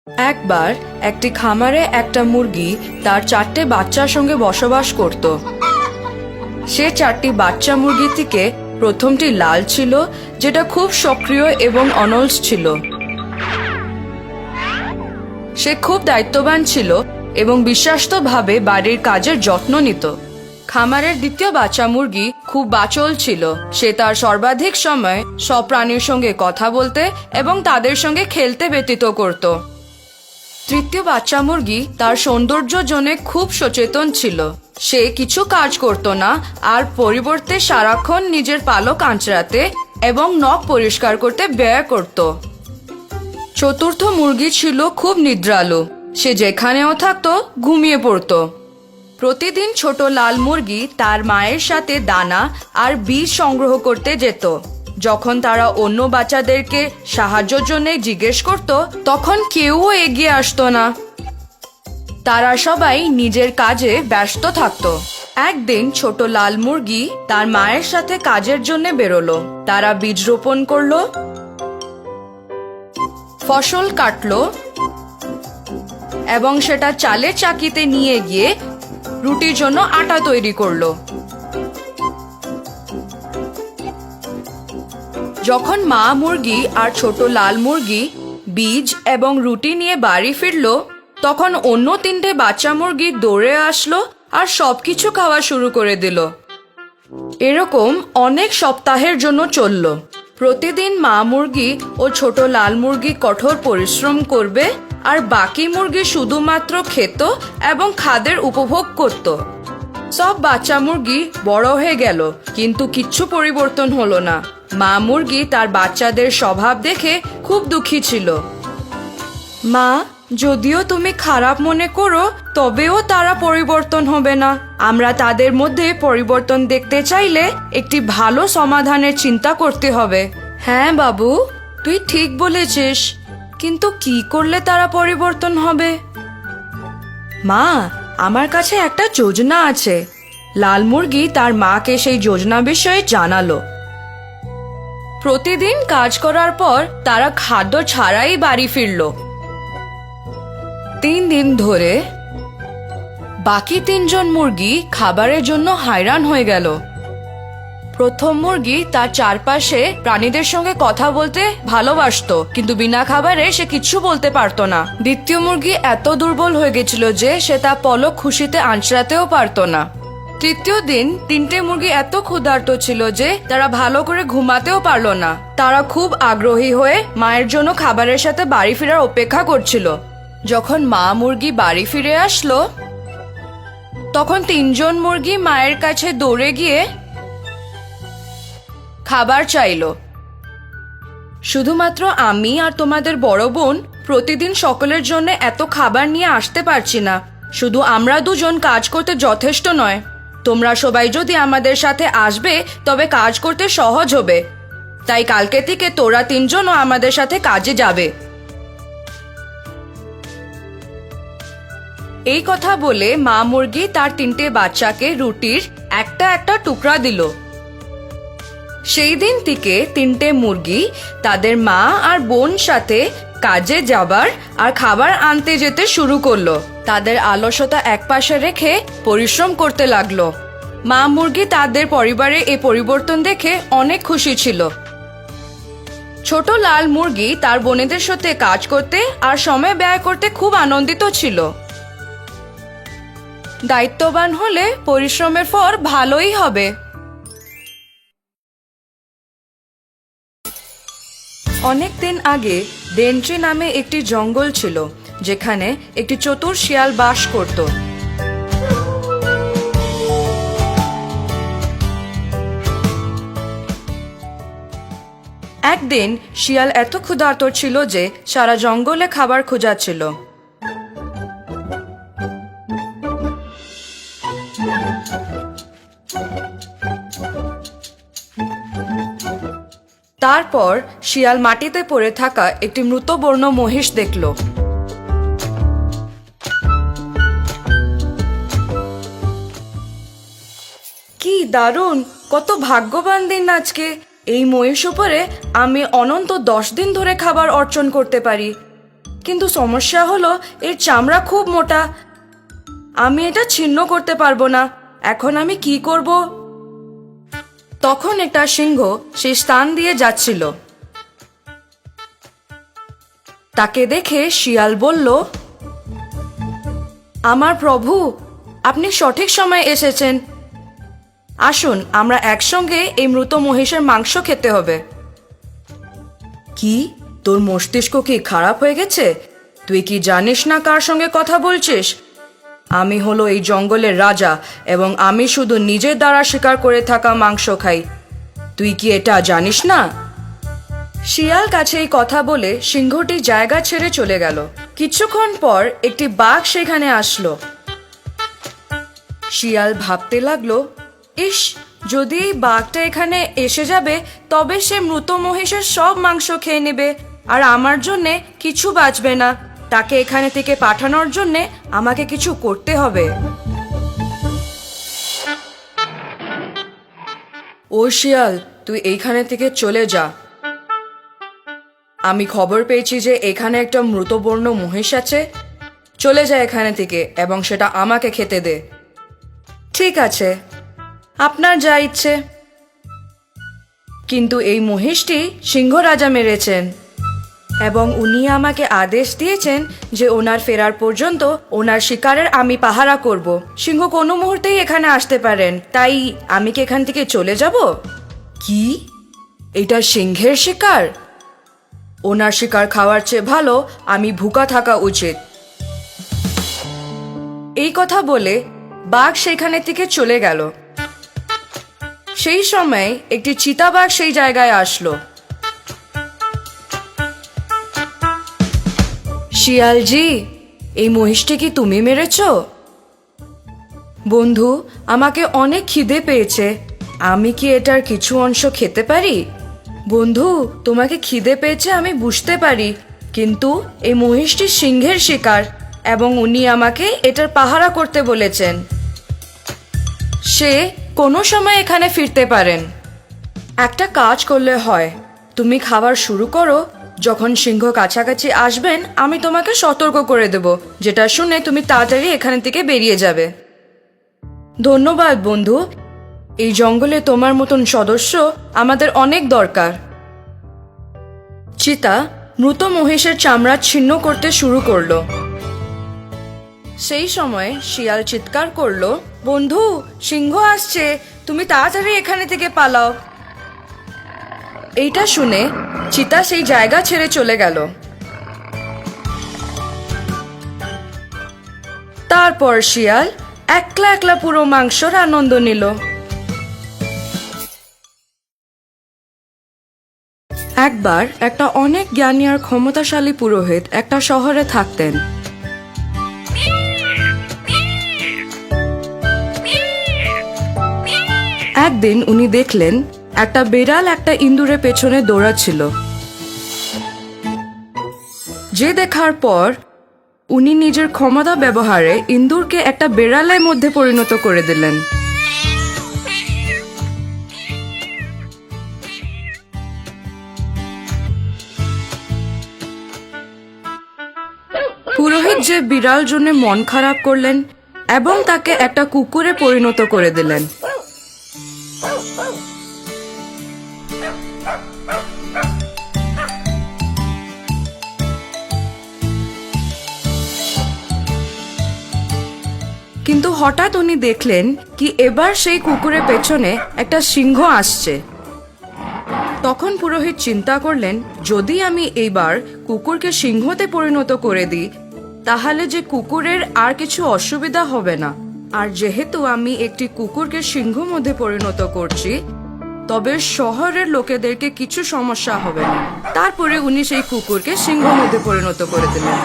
একবার একটি খামারে একটা মুরগি তার 4টে বাচ্চার সঙ্গে বসবাস করত। সে 4টি বাচ্চা মুরগি থেকে প্রথমটি লাল ছিল, যেটা খুব সক্রিয় এবং অলস ছিল। সে খুব দায়িত্ববান ছিল এবং বিশ্বাস্তভাবে বাড়ির কাজের যত্ন নিত। খামারের দ্বিতীয় বাচ্চা মুরগি খুব বাচাল ছিল। সে তার সর্বাধিক সময় সব প্রাণীর সঙ্গে কথা বলতে এবং তাদের সঙ্গে খেলতে ব্যতীত করত। তৃতীয় বাচ্চা মুরগি তার সৌন্দর্যের জন্য খুব সচেতন ছিল। সে কিছু কাজ করত না, আর পরিবর্তে সারাক্ষণ নিজের পালক আঁচড়াতে এবং নখ পরিষ্কার করতে ব্যয় করত। চতুর্থ মুরগি ছিল খুব নিদ্রালু। সে যেখানেও থাকতো ঘুমিয়ে পড়ত। প্রতিদিন ছোট লাল মুরগি তার মায়ের সাথে দানা আর বীজ সংগ্রহ করতে যেত। যখন তারা অন্য বাচ্চাদেরকে সাহায্যের জন্য জিজ্ঞেস করত, তখন কেউ এগিয়ে আসতো না। তারা সবাই নিজের কাজে ব্যস্ত থাকত। একদিন ছোট লাল মুরগি তার মায়ের সাথে কাজের জন্য বেরোলো। তারা বীজ রোপণ করলো, ফসল কাটলো এবং সেটা চালের চাকিতে নিয়ে গিয়ে রুটির জন্য আটা তৈরি করলো। যখন মা মুরগি আর ছোট লাল মুরগি বীজ এবং রুটি নিয়ে বাড়ি ফিরলো, তখন অন্য 3টে বাচ্চা মুরগি দৌড়ে আসলো আর সবকিছু খাওয়া শুরু করে দিল। এরকম অনেক সপ্তাহের জন্য চলল। প্রতিদিন মা মুরগি ও ছোট লাল মুরগি কঠোর পরিশ্রম করবে, আর বাকি মুরগি শুধুমাত্র খেত এবং খাদ্যের উপভোগ করত। সব বাচ্চা মুরগি বড় হয়ে গেল, কিন্তু কিচ্ছু পরিবর্তন হলো না। মা মুরগি তার বাচ্চাদের স্বভাব দেখে খুব দুঃখী ছিল। মা, যদিও তুমি খারাপ মনে করো, তবেও তারা পরিবর্তন হবে না। আমরা তাদের মধ্যে পরিবর্তন দেখতে চাইলে একটি ভালো সমাধানের চিন্তা করতে হবে। হ্যাঁ বাবু, তুই ঠিক বলেছিস, কিন্তু কি করলে তারা পরিবর্তন হবে? মা, আমার কাছে একটা যোজনা আছে। লাল মুরগি তার মাকে সেই যোজনা বিষয়ে জানালো। প্রতিদিন কাজ করার পর তারা খাদ্য ছাড়াই বাড়ি ফিরল। 3 দিন ধরে বাকি 3জন মুরগি খাবারের জন্য হয়রান হয়ে গেল। প্রথম মুরগি তার চারপাশে প্রাণীদের সঙ্গে কথা বলতে ভালোবাসতো, কিন্তু বিনা খাবারে সে কিছু বলতে পারতো না। দ্বিতীয় মুরগি এত দুর্বল হয়ে গেছিল যে সে তার পলক খুশিতে আঁচড়াতেও পারতো না। তৃতীয় দিন 3টে মুরগি এত ক্ষুধার্ত ছিল যে তারা ভালো করে ঘুমাতেও পারলো না। তারা খুব আগ্রহী হয়ে মায়ের জন্য খাবারের সাথে বাড়ি ফেরার অপেক্ষা করছিল। যখন মা মুরগি বাড়ি ফিরে আসলো, তখন 3জন মুরগি মায়ের কাছে দৌড়ে গিয়ে খাবার চাইলো। শুধুমাত্র আমি আর তোমাদের বড় বোন প্রতিদিন সকলের জন্য এত খাবার নিয়ে আসতে পারছি না। শুধু আমরা 2জন কাজ করতে যথেষ্ট নয়। তোমরা সবাই যদি আমাদের সাথে আসবে, তবে কাজ করতে সহজ হবে। তাই কালকে থেকে তোরা 3জনও আমাদের সাথে কাজে যাবে। এই কথা বলে মা মুরগি তার 3টে বাচ্চাকে রুটির একটা একটা টুকরা দিল। সেই দিন থেকে 3টে মুরগি তাদের মা আর বোন সাথে কাজে যাবার আর খাবার আনতে যেতে শুরু করলো। তাদের অলসতা একপাশে রেখে পরিশ্রম করতে লাগলো। মা মুরগি তাদের পরিবারে এই পরিবর্তন দেখে অনেক খুশি ছিল। ছোট লাল মুরগি তার বোনেদের সাথে কাজ করতে আর সময় ব্যয় করতে খুব আনন্দিত ছিল। দায়িত্ববান হলে পরিশ্রমের ফল ভালোই হবে। অনেক দিন আগে ডেন্ট্রি নামে একটি জঙ্গল ছিল, যেখানে একটি চতুর শিয়াল বাস করত। একদিন শিয়াল এত ক্ষুধার্ত ছিল যে সারা জঙ্গলে খাবার খোঁজাচ্ছিল। তারপর শিয়াল মাটিতে পড়ে থাকা একটি মৃতবর্ণ মহিষ দেখল। কি দারুণ! কত ভাগ্যবান দিন আজকে। এই মহিষ উপরে আমি অনন্ত 10 দিন ধরে খাবার অর্জন করতে পারি। কিন্তু সমস্যা হলো এর চামড়া খুব মোটা। আমি এটা ছিন্ন করতে পারবো না। এখন আমি কি করব? তখন একটা সিংহ সেই স্থান দিয়ে যাচ্ছিল। তাকে দেখে শিয়াল বলল, আমার প্রভু, আপনি সঠিক সময়ে এসেছেন। আসুন আমরা একসঙ্গে এই মৃত মহিষের মাংস খেতে হবে। কি, তোর মস্তিষ্ক কি খারাপ হয়ে গেছে? তুই কি জানিস না কার সঙ্গে কথা বলছিস? আমি হলো এই জঙ্গলের রাজা এবং আমি শুধু নিজের দ্বারা শিকার করে থাকা মাংস খাই। তুই কি এটা জানিস না? শিয়াল কাছে এই কথা বলে সিংহটি জায়গা ছেড়ে চলে গেল। কিছুক্ষণ পর একটি বাঘ সেখানে আসলো। শিয়াল ভাবতে লাগলো, ইস, যদি এই বাঘটা এখানে এসে যাবে তবে সে মৃত মহিষের সব মাংস খেয়ে নেবে আর আমার জন্যে কিছু বাঁচবে না। তাকে এখানে থেকে পাঠানোর জন্যে আমাকে কিছু করতে হবে। ও শিয়াল, তুই এইখানে থেকে চলে যা। আমি খবর পেয়েছি যে এখানে একটা মৃতবর্ণ মহিষ আছে। চলে যা এখানে থেকে এবং সেটা আমাকে খেতে দে। ঠিক আছে, আপনার যা ইচ্ছে। কিন্তু এই মহিষটি সিংহ রাজা মেরেছেন এবং উনি আমাকে আদেশ দিয়েছেন যে ওনার ফেরার পর্যন্ত ওনার শিকারের আমি পাহারা করব। সিংহ কোনো মুহূর্তেই এখানে আসতে পারেন, তাই আমি কি এখান থেকে চলে যাব? কি, এটা সিংহের শিকার? ওনার শিকার খাওয়ার চেয়ে ভালো আমি ভুকা থাকা উচিত। এই কথা বলে বাঘ সেখানে থেকে চলে গেল। সেই সময় একটি চিতাবাঘ সেই জায়গায় আসলো। শিয়ালজি, এই মহিষটি কি তুমি মেরেছ? বন্ধু, আমাকে অনেক খিদে পেয়েছে। আমি কি এটার কিছু অংশ খেতে পারি? বন্ধু, তোমাকে খিদে পেয়েছে আমি বুঝতে পারি, কিন্তু এই মহিষটি সিংহের শিকার এবং উনি আমাকে এটার পাহারা করতে বলেছেন। সে কোনো সময় এখানে ফিরতে পারেন। একটা কাজ করলে হয়, তুমি খাবার শুরু করো। যখন সিংহ কাছাকাছি আসবেন আমি তোমাকে সতর্ক করে দেব, যেটা শুনে তুমি তাড়াতাড়ি এখান থেকে বেরিয়ে যাবে। ধন্যবাদ বন্ধু, এই জঙ্গলে তোমার মতন সদস্য আমাদের অনেক দরকার। চিতা মৃত মহিষের চামড়া ছিন্ন করতে শুরু করলো। সেই সময় শিয়াল চিৎকার করলো, বন্ধু, সিংহ আসছে, তুমি তাড়াতাড়ি এখানে থেকে পালাও। এইটা শুনে চিতা সেই জায়গা ছেড়ে চলে গেল। তারপর শিয়াল একলা একলা পুরো মাংসর আনন্দ নিল। একবার একটা অনেক জ্ঞানী আর ক্ষমতাশালী পুরোহিত একটা শহরে থাকতেন। একদিন উনি দেখলেন একটা বিড়াল একটা ইঁদুরের পেছনে দৌড়াচ্ছিল। যে দেখার পর উনি নিজের ক্ষমতা ব্যবহারে ইঁদুরকে একটা বিড়ালের মধ্যে পরিণত করে দিলেন। পুরোহিত যে বিড়াল জন্য মন খারাপ করলেন এবং তাকে একটা কুকুরে পরিণত করে দিলেন। কিন্তু হঠাৎ উনি দেখলেন কি এবার সেই কুকুরের পেছনে একটা সিংহ আসছে। তখন পুরোহিত চিন্তা করলেন, যদি আমি এইবার কুকুরকে সিংহতে পরিণত করে দিই তাহলে যে কুকুরের আর কিছু অসুবিধা হবে না, আর যেহেতু আমি একটি কুকুরকে সিংহ মধ্যে পরিণত করছি তবে শহরের লোকেদেরকে কিছু সমস্যা হবে না। তারপরে উনি সেই কুকুরকে সিংহ মধ্যে পরিণত করে দিলেন।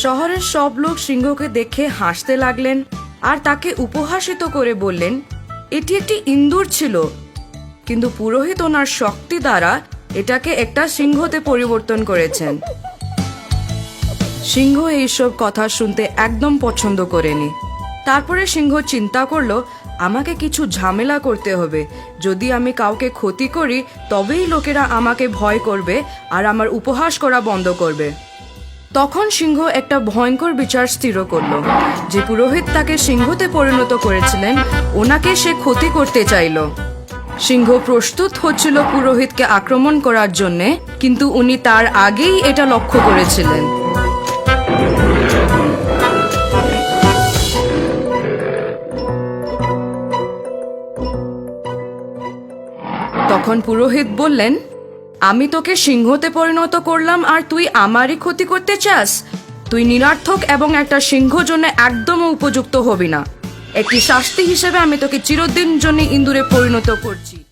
শহরের সব লোক সিংহকে দেখে হাসতে লাগলেন আর তাকে উপহাসিত করে বললেন, এটি একটি ইঁদুর ছিল, কিন্তু পুরোহিত ওনার শক্তি দ্বারা এটাকে একটা সিংহতে পরিবর্তন করেছেন। সিংহ এইসব কথা শুনতে একদম পছন্দ করেনি। তারপরে সিংহ চিন্তা করলো, আমাকে কিছু ঝামেলা করতে হবে। যদি আমি কাউকে ক্ষতি করি তবেই লোকেরা আমাকে ভয় করবে আর আমার উপহাস করা বন্ধ করবে। তখন সিংহ একটা ভয়ঙ্কর বিচার স্থির করলো। যে পুরোহিত তাকে সিংহতে পরিণত করেছিলেন ওনাকে সে ক্ষতি করতে চাইল। সিংহ প্রস্তুত হচ্ছিল পুরোহিতকে আক্রমণ করার জন্যে, কিন্তু উনি তার আগেই এটা লক্ষ্য করেছিলেন। তখন পুরোহিত বললেন, আমি তোকে সিংহতে পরিণত করলাম আর তুই আমারই ক্ষতি করতে চাস? তুই নিরর্থক এবং একটা সিংহ জন্য একদম উপযুক্ত হবি না। একটি শাস্তি হিসেবে আমি তোকে চিরদিন জন্য ইঁদুরে পরিণত করছি।